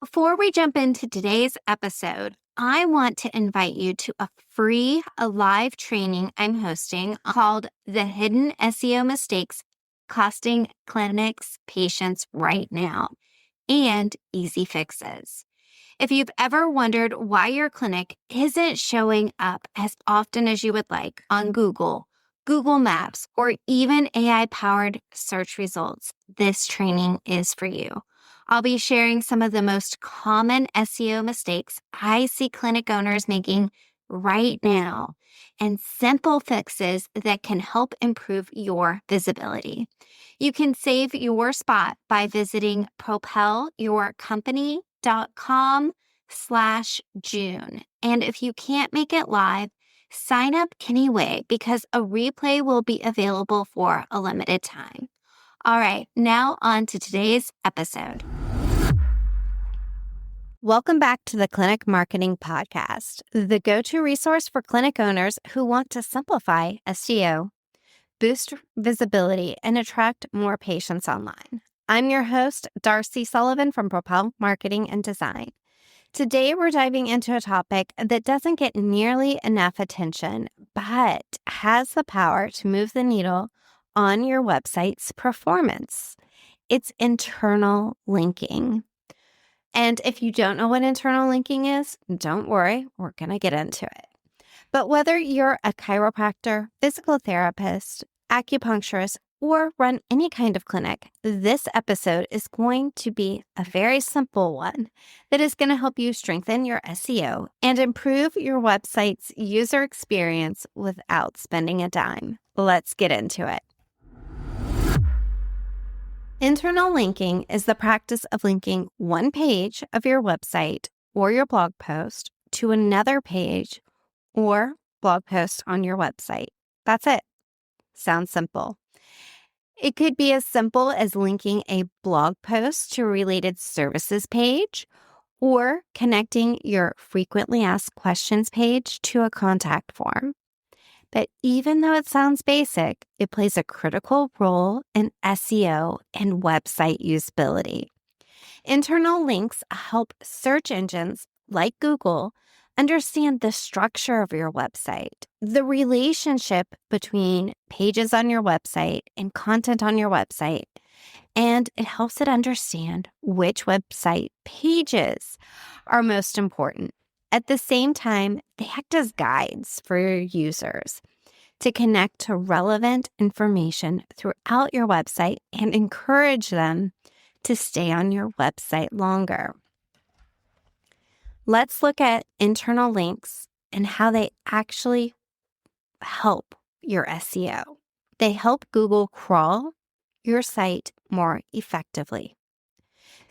Before we jump into today's episode, I want to invite you to a live training I'm hosting called The Hidden SEO Mistakes Costing Clinics Patients Right Now and Easy Fixes. If you've ever wondered why your clinic isn't showing up as often as you would like on Google, Google Maps, or even AI-powered search results, this training is for you. I'll be sharing some of the most common SEO mistakes I see clinic owners making right now and simple fixes that can help improve your visibility. You can save your spot by visiting propelyourcompany.com/June. And if you can't make it live, sign up anyway because a replay will be available for a limited time. All right, now on to today's episode. Welcome back to the Clinic Marketing Podcast, the go-to resource for clinic owners who want to simplify SEO, boost visibility, and attract more patients online. I'm your host, Darcy Sullivan from Propel Marketing and Design. Today, we're diving into a topic that doesn't get nearly enough attention, but has the power to move the needle on your website's performance. It's internal linking. And if you don't know what internal linking is, don't worry, we're going to get into it. But whether you're a chiropractor, physical therapist, acupuncturist, or run any kind of clinic, this episode is going to be a very simple one that is going to help you strengthen your SEO and improve your website's user experience without spending a dime. Let's get into it. Internal linking is the practice of linking one page of your website or your blog post to another page or blog post on your website. That's it. Sounds simple. It could be as simple as linking a blog post to a related services page or connecting your frequently asked questions page to a contact form. But even though it sounds basic, it plays a critical role in SEO and website usability. Internal links help search engines like Google understand the structure of your website, the relationship between pages on your website and content on your website, and it helps it understand which website pages are most important. At the same time, they act as guides for your users to connect to relevant information throughout your website and encourage them to stay on your website longer. Let's look at internal links and how they actually help your SEO. They help Google crawl your site more effectively.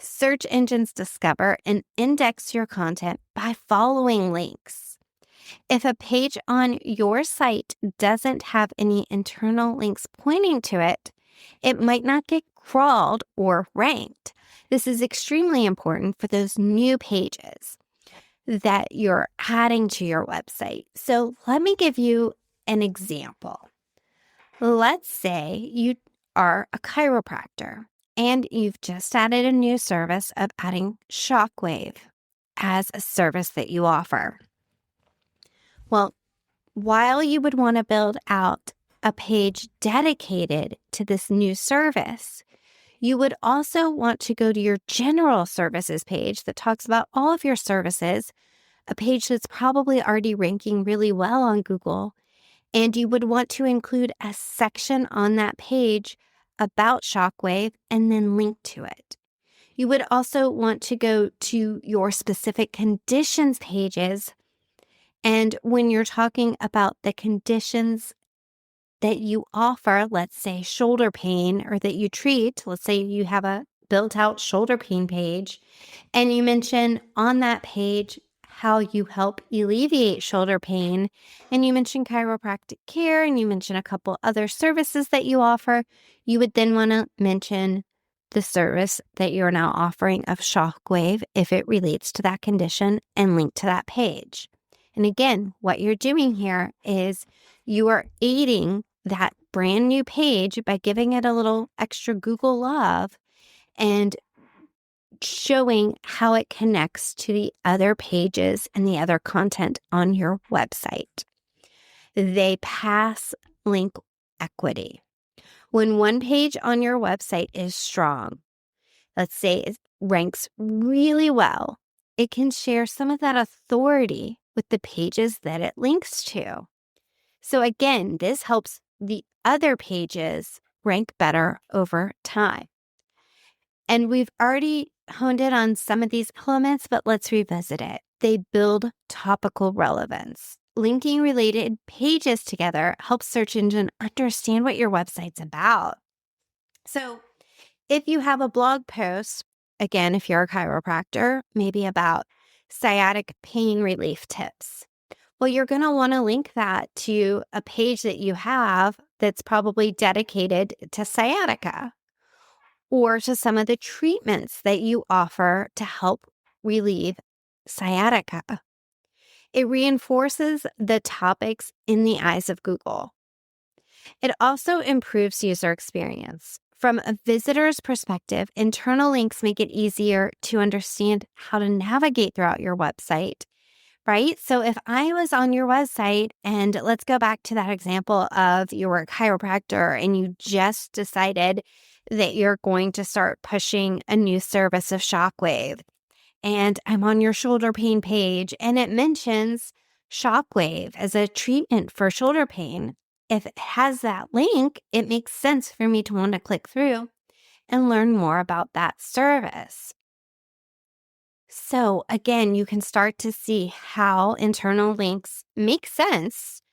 Search engines discover and index your content by following links. If a page on your site doesn't have any internal links pointing to it, it might not get crawled or ranked. This is extremely important for those new pages that you're adding to your website. So let me give you an example. Let's say you are a chiropractor and you've just added a new service of adding Shockwave as a service that you offer. Well, while you would want to build out a page dedicated to this new service, you would also want to go to your general services page that talks about all of your services, a page that's probably already ranking really well on Google, and you would want to include a section on that page about Shockwave and then link to it. You would also want to go to your specific conditions pages, and when you're talking about the conditions that you offer, let's say shoulder pain, or that you treat, let's say you have a built out shoulder pain page, and you mention on that page how you help alleviate shoulder pain, and you mention chiropractic care, and you mention a couple other services that you offer, you would then want to mention the service that you're now offering of Shockwave if it relates to that condition and link to that page. And again, what you're doing here is you are aiding that brand new page by giving it a little extra Google love and showing how it connects to the other pages and the other content on your website. They pass link equity. When one page on your website is strong, let's say it ranks really well, it can share some of that authority with the pages that it links to. So again, this helps the other pages rank better over time. And we've already honed in on some of these elements, but let's revisit it. They build topical relevance. Linking related pages together helps search engine understand what your website's about. So if you have a blog post, again, if you're a chiropractor, maybe about sciatic pain relief tips, well, you're going to want to link that to a page that you have that's probably dedicated to sciatica or to some of the treatments that you offer to help relieve sciatica. It reinforces the topics in the eyes of Google. It also improves user experience. From a visitor's perspective, internal links make it easier to understand how to navigate throughout your website, right? So if I was on your website, and let's go back to that example of you were a chiropractor and you just decided that you're going to start pushing a new service of Shockwave, and I'm on your shoulder pain page and it mentions Shockwave as a treatment for shoulder pain. If it has that link, it makes sense for me to want to click through and learn more about that service. So again, you can start to see how internal links make sense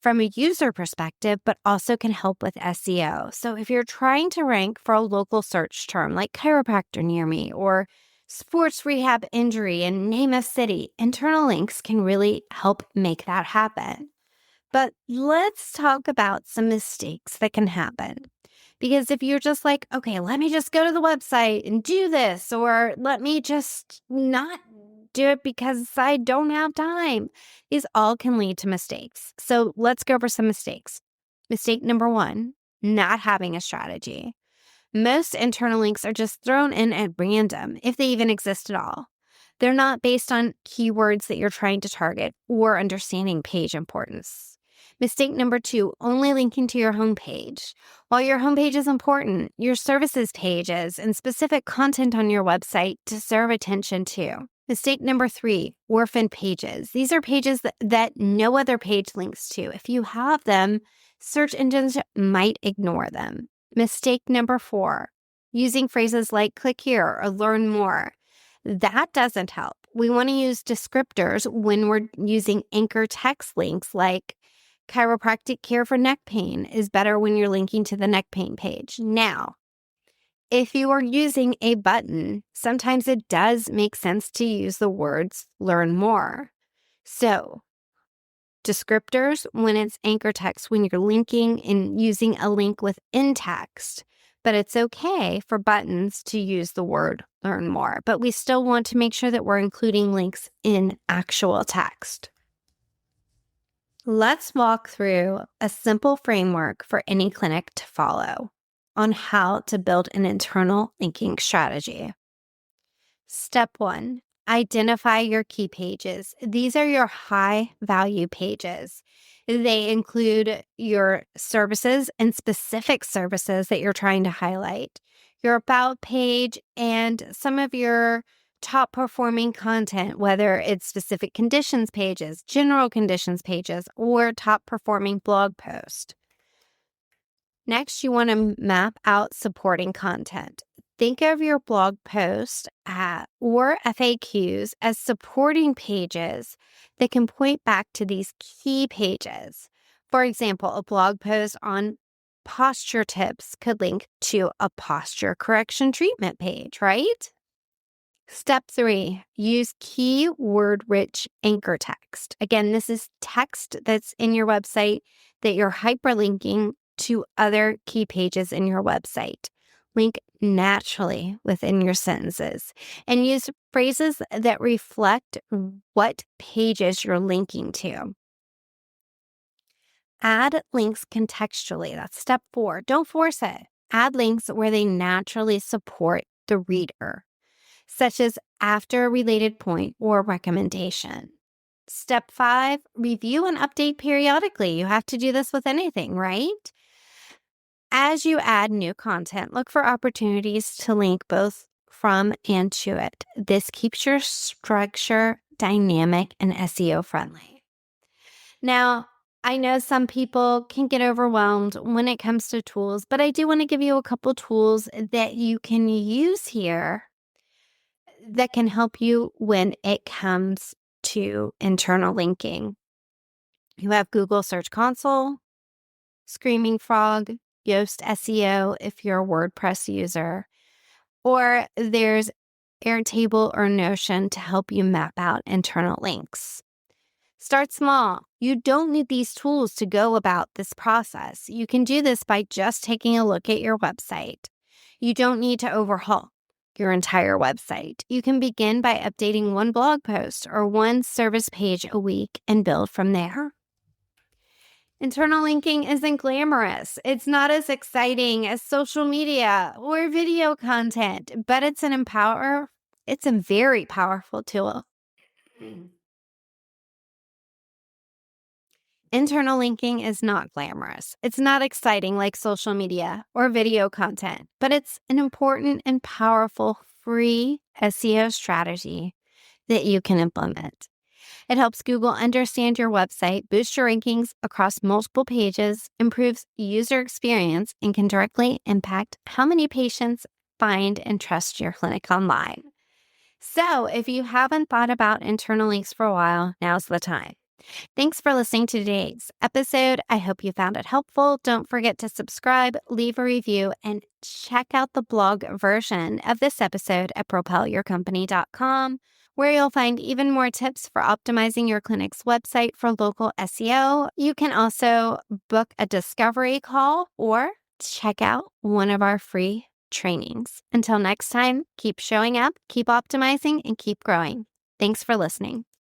from a user perspective, but also can help with SEO. So if you're trying to rank for a local search term like chiropractor near me or sports rehab injury and name a city, internal links can really help make that happen. But let's talk about some mistakes that can happen. Because if you're just like, okay, let me just go to the website and do this, or let me just not do it because I don't have time, these all can lead to mistakes. So let's go over some mistakes. Mistake number 1, not having a strategy. Most internal links are just thrown in at random, if they even exist at all. They're not based on keywords that you're trying to target or understanding page importance. Mistake number 2, only linking to your homepage. While your homepage is important, your services pages and specific content on your website deserve attention too. Mistake number 3, orphan pages. These are pages that no other page links to. If you have them, search engines might ignore them. Mistake number 4, using phrases like click here or learn more. That doesn't help. We want to use descriptors when we're using anchor text links like chiropractic care for neck pain is better when you're linking to the neck pain page. Now, if you are using a button, sometimes it does make sense to use the words learn more. So, descriptors when it's anchor text, when you're linking and using a link within text. But it's okay for buttons to use the word learn more. But we still want to make sure that we're including links in actual text. Let's walk through a simple framework for any clinic to follow on how to build an internal linking strategy. Step 1, identify your key pages. These are your high value pages. They include your services and specific services that you're trying to highlight, your about page, and some of your top performing content, whether it's specific conditions pages, general conditions pages, or top performing blog post. Next, you want to map out supporting content. Think of your blog post or FAQs as supporting pages that can point back to these key pages. For example, a blog post on posture tips could link to a posture correction treatment page, right? Step 3, use keyword-rich anchor text. Again, this is text that's in your website that you're hyperlinking to other key pages in your website. Link naturally within your sentences and use phrases that reflect what pages you're linking to. Add links contextually. That's step 4. Don't force it. Add links where they naturally support the reader. such as after a related point or recommendation. Step 5, review and update periodically. You have to do this with anything, right? As you add new content, look for opportunities to link both from and to it. This keeps your structure dynamic and SEO friendly. Now, I know some people can get overwhelmed when it comes to tools, but I do want to give you a couple tools that you can use here that can help you when it comes to internal linking. You have Google Search Console, Screaming Frog, Yoast SEO if you're a WordPress user, or there's Airtable or Notion to help you map out internal links. Start small. You don't need these tools to go about this process. You can do this by just taking a look at your website. You don't need to overhaul your entire website. You can begin by updating one blog post or one service page a week and build from there. Internal linking isn't glamorous. It's not as exciting as social media or video content, but it's a very powerful tool. Internal linking is not glamorous. It's not exciting like social media or video content, but it's an important and powerful free SEO strategy that you can implement. It helps Google understand your website, boost your rankings across multiple pages, improves user experience, and can directly impact how many patients find and trust your clinic online. So if you haven't thought about internal links for a while, now's the time. Thanks for listening to today's episode. I hope you found it helpful. Don't forget to subscribe, leave a review, and check out the blog version of this episode at propelyourcompany.com, where you'll find even more tips for optimizing your clinic's website for local SEO. You can also book a discovery call or check out one of our free trainings. Until next time, keep showing up, keep optimizing, and keep growing. Thanks for listening.